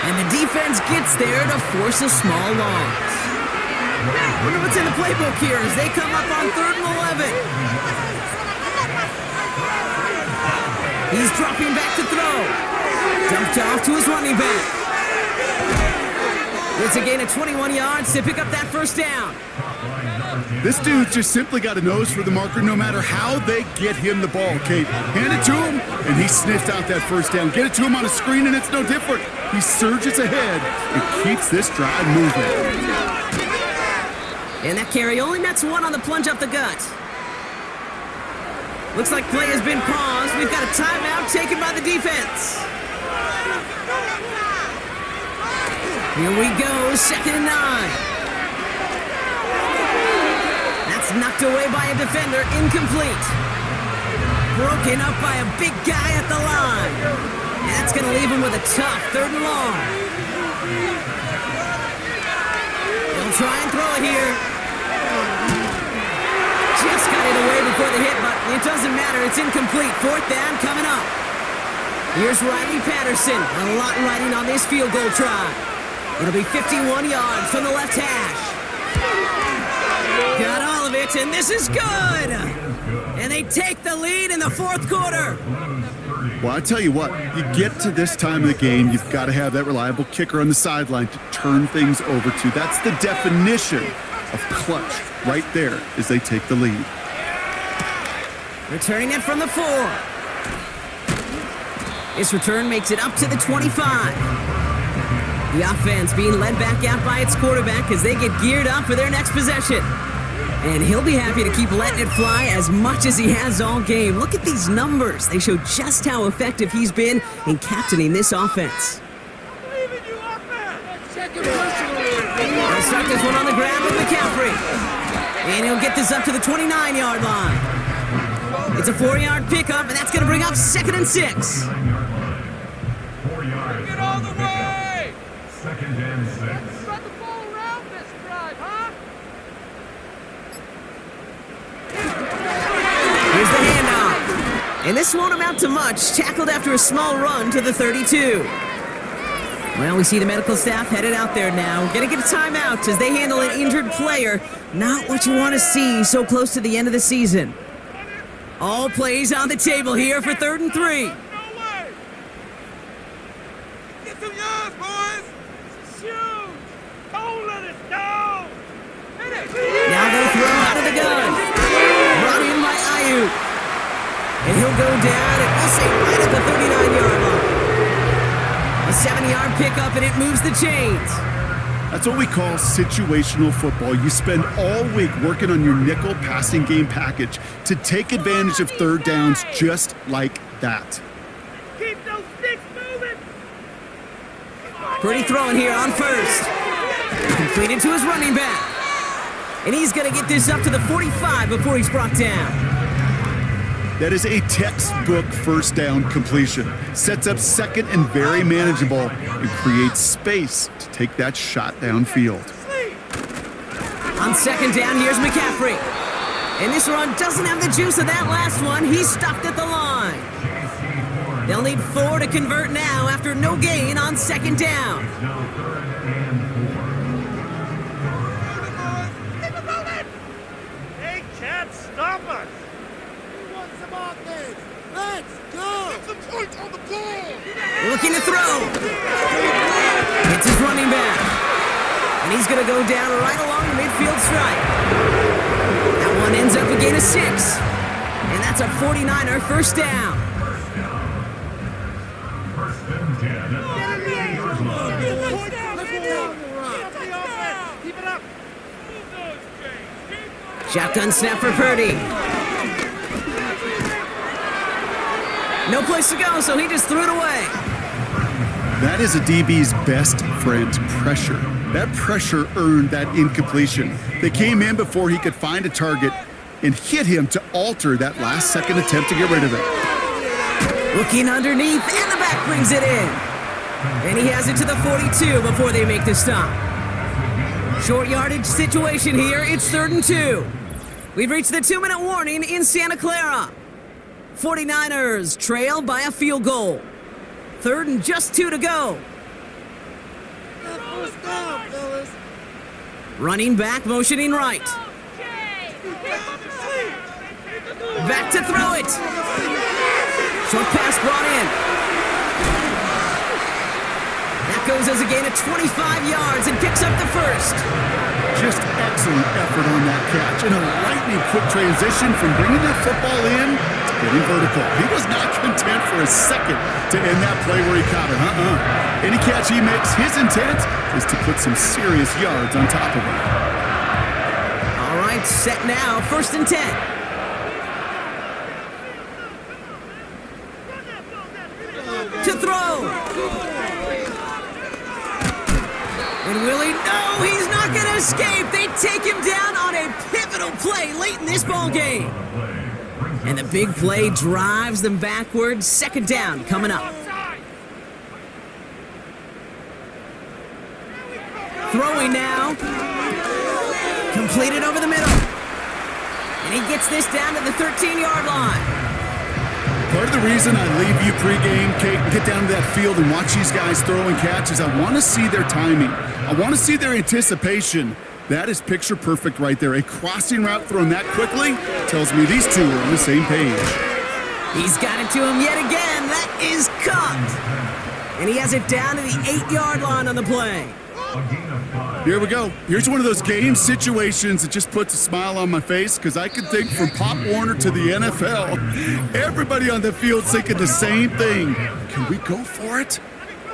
And the defense gets there to force a small loss. Wonder what's in the playbook here as they come up on 3rd and 11. He's dropping back to throw. Dumped off to his running back. It's a gain of 21 yards to pick up that 1st down. This dude's just simply got a nose for the marker no matter how they get him the ball, Kate. Hand it to him, and he sniffed out that 1st down. Get it to him on a screen, and it's no different. He surges ahead and keeps this drive moving. And that carry only nets 1 on the plunge up the gut. Looks like play has been paused. We've got a timeout taken by the defense. Here we go, 2nd and 9. That's knocked away by a defender, incomplete. Broken up by a big guy at the line. And that's going to leave him with a tough 3rd and long. They'll try and throw it here. Just got it away before the hit, but it doesn't matter. It's incomplete. 4th down coming up. Here's Riley Patterson. A lot riding on this field goal try. It'll be 51 yards from the left hash. Got all of it, and this is good. And they take the lead in the 4th quarter. Well, I tell you what, you get to this time of the game, you've got to have that reliable kicker on the sideline to turn things over to. That's the definition of clutch right there as they take the lead. Returning it from the 4. This return makes it up to the 25. The offense being led back out by its quarterback as they get geared up for their next possession. And he'll be happy to keep letting it fly as much as he has all game. Look at these numbers. They show just how effective he's been in captaining this offense. They'll start this one on the ground with McCaffrey. And he'll get this up to the 29-yard line. It's a 4-yard pickup, and that's going to bring up 2nd and 6. 4 yards. Get all the way! 2nd and 6. Run the ball around this drive, huh? Here's the handoff. And this won't amount to much. Tackled after a small run to the 32. Well, we see the medical staff headed out there now. Gonna get a timeout as they handle an injured player. Not what you want to see so close to the end of the season. All plays on the table here for 3rd and 3. No way! Get some yards, boys! Shoot! Don't let it down! Hit it! Now they'll throw out of the gun. And he'll go down, and we'll say right at the 39-yard line. A 7-yard pickup, and it moves the chains. That's what we call situational football. You spend all week working on your nickel passing game package to take advantage of third downs just like that. Keep those sticks moving. Pretty throwing here on first. Completed to his running back. And he's going to get this up to the 45 before he's brought down. That is a textbook first down completion. Sets up second and very manageable and creates space to take that shot downfield. On second down, here's McCaffrey. And this run doesn't have the juice of that last one. He's stopped at the line. They'll need 4 to convert now after no gain on second down. They can't stop us. Let's go! Get the point on the ball! Looking to throw. It's his running back. And he's going to go down right along the midfield stripe. That one ends up a gain of 6. And that's a 49er first down. First and 10. Keep it up. Shotgun snap for Purdy. No place to go, so he just threw it away. That is a DB's best friend, pressure. That pressure earned that incompletion. They came in before he could find a target and hit him to alter that last-second attempt to get rid of it. Looking underneath, and the back brings it in. And he has it to the 42 before they make the stop. Short yardage situation here. It's 3rd and 2. We've reached the 2-minute warning in Santa Clara. 49ers trail by a field goal. 3rd and just 2 to go. First down, fellas. Running back, motioning right. Back to throw it. Short pass brought in. That goes as a gain of 25 yards and picks up the first. Just excellent effort on that catch and a lightning quick transition from bringing that football in to getting vertical. He was not content for a second to end that play where he caught it. Any catch he makes, his intent is to put some serious yards on top of it. All right, set now, 1st and 10. To throw. And Willie, no, he's not going to escape. They take him down on a pivotal play late in this ball game. And the big play drives them backwards. 2nd down coming up. Throwing now. Completed over the middle. And he gets this down to the 13-yard line. Part of the reason I leave you pregame, Kate, and get down to that field and watch these guys throw and catch is I want to see their timing. I want to see their anticipation. That is picture perfect right there. A crossing route thrown that quickly tells me these two are on the same page. He's got it to him yet again. That is caught. And he has it down to the 8-yard line on the play. Here we go. Here's one of those game situations that just puts a smile on my face because I can think from Pop Warner to the NFL. Everybody on the field's thinking the same thing. Can we go for it?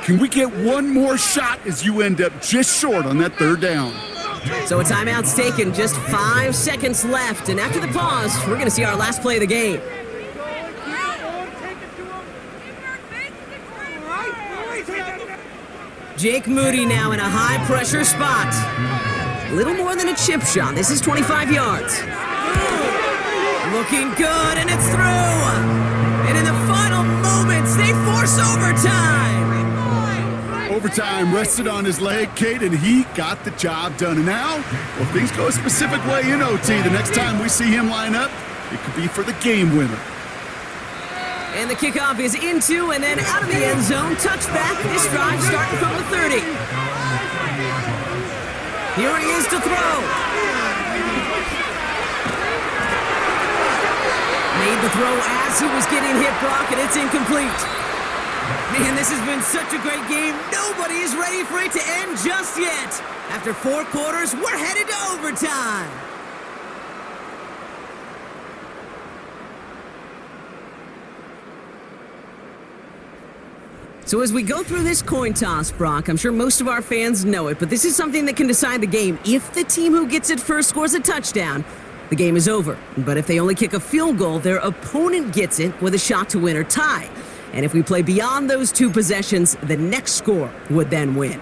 Can we get one more shot as you end up just short on that 3rd down? So a timeout's taken, just 5 seconds left. And after the pause, we're going to see our last play of the game. Jake Moody now in a high-pressure spot. A little more than a chip shot. This is 25 yards. Looking good, and it's through. And in the final moments, they force overtime. Overtime rested on his leg, Kate, and he got the job done. And now, well, if things go a specific way in OT, the next time we see him line up, it could be for the game winner. And the kickoff is into and then out of the end zone. Touchback. This drive starting from the 30. Here he is to throw. Made the throw as he was getting hit, Brock, and it's incomplete. Man, this has been such a great game. Nobody is ready for it to end just yet. After 4 quarters, we're headed to overtime. So as we go through this coin toss, Brock, I'm sure most of our fans know it, but this is something that can decide the game. If the team who gets it first scores a touchdown, the game is over. But if they only kick a field goal, their opponent gets it with a shot to win or tie. And if we play beyond those two possessions, the next score would then win.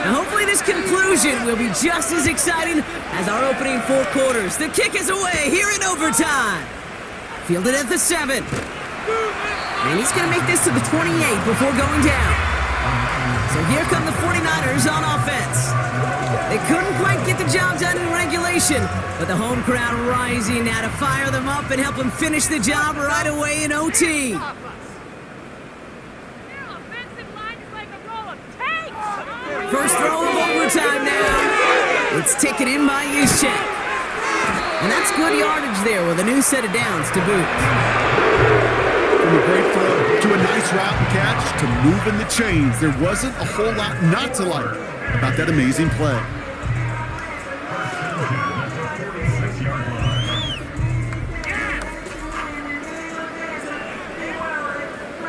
Now hopefully this conclusion will be just as exciting as our opening 4 quarters. The kick is away here in overtime. Fielded at the 7. And he's going to make this to the 28 before going down. So here come the 49ers on offense. They couldn't quite get the job done in regulation, but the home crowd rising now to fire them up and help them finish the job right away in OT. First throw of overtime now. It's taken in by Juszczyk. And that's good yardage there with a new set of downs to boot. From a great throw to a nice route and catch to moving the chains. There wasn't a whole lot not to like about that amazing play.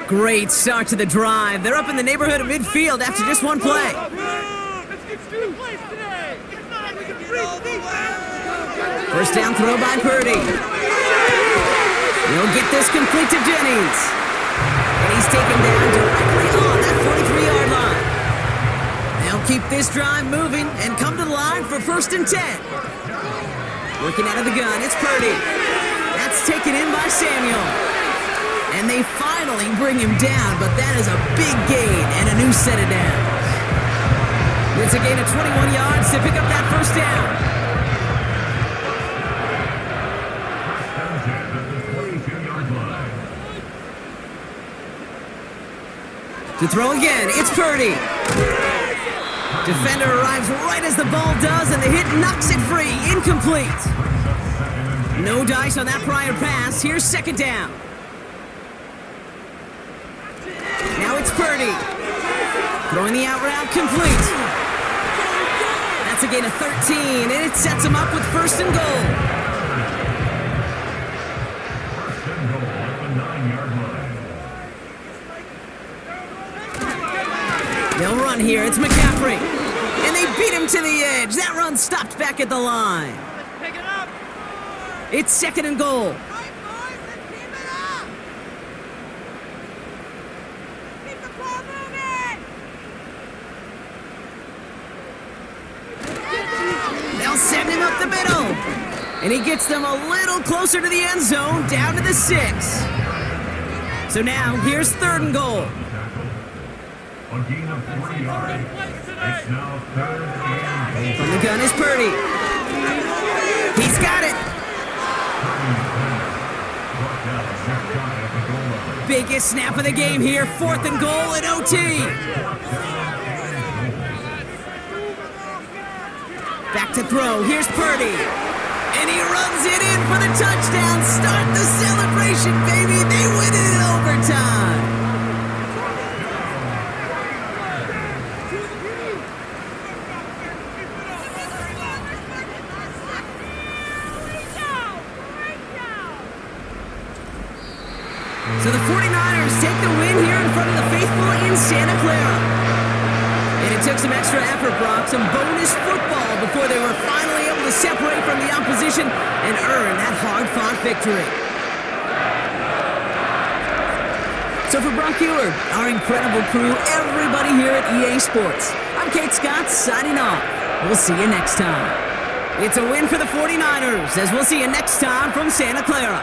Great start to the drive. They're up in the neighborhood of midfield after just one play. First down throw by Purdy. He'll get this complete to Jennings. And he's taken down directly on that 43-yard line. They'll keep this drive moving and come to the line for 1st and 10. Working out of the gun, it's Purdy. That's taken in by Samuel. And they finally bring him down, but that is a big gain and a new set of downs. It's a gain of 21 yards to pick up that first down. To throw again, it's Purdy. Defender arrives right as the ball does, and the hit knocks it free. Incomplete. No dice on that prior pass. Here's 2nd down. Now it's Purdy. Throwing the out route complete. That's a gain of 13, and it sets him up with 1st and goal. They'll run here. It's McCaffrey. And they beat him to the edge. That run stopped back at the line. It's 2nd and goal. They'll send him up the middle. And he gets them a little closer to the end zone, down to the 6. So now, here's 3rd and goal. A gain of 40 yards. It's now 3rd and goal. From the gun is Purdy. He's got it. Biggest snap of the game here. 4th and goal in OT. Back to throw. Here's Purdy. And he runs it in for the touchdown. Start the celebration, baby. They win it in overtime. So the 49ers take the win here in front of the faithful in Santa Clara. And it took some extra effort, Brock, some bonus football before they were finally able to separate from the opposition and earn that hard-fought victory. So for Brock Eward, our incredible crew, everybody here at EA Sports, I'm Kate Scott signing off. We'll see you next time. It's a win for the 49ers, as we'll see you next time from Santa Clara.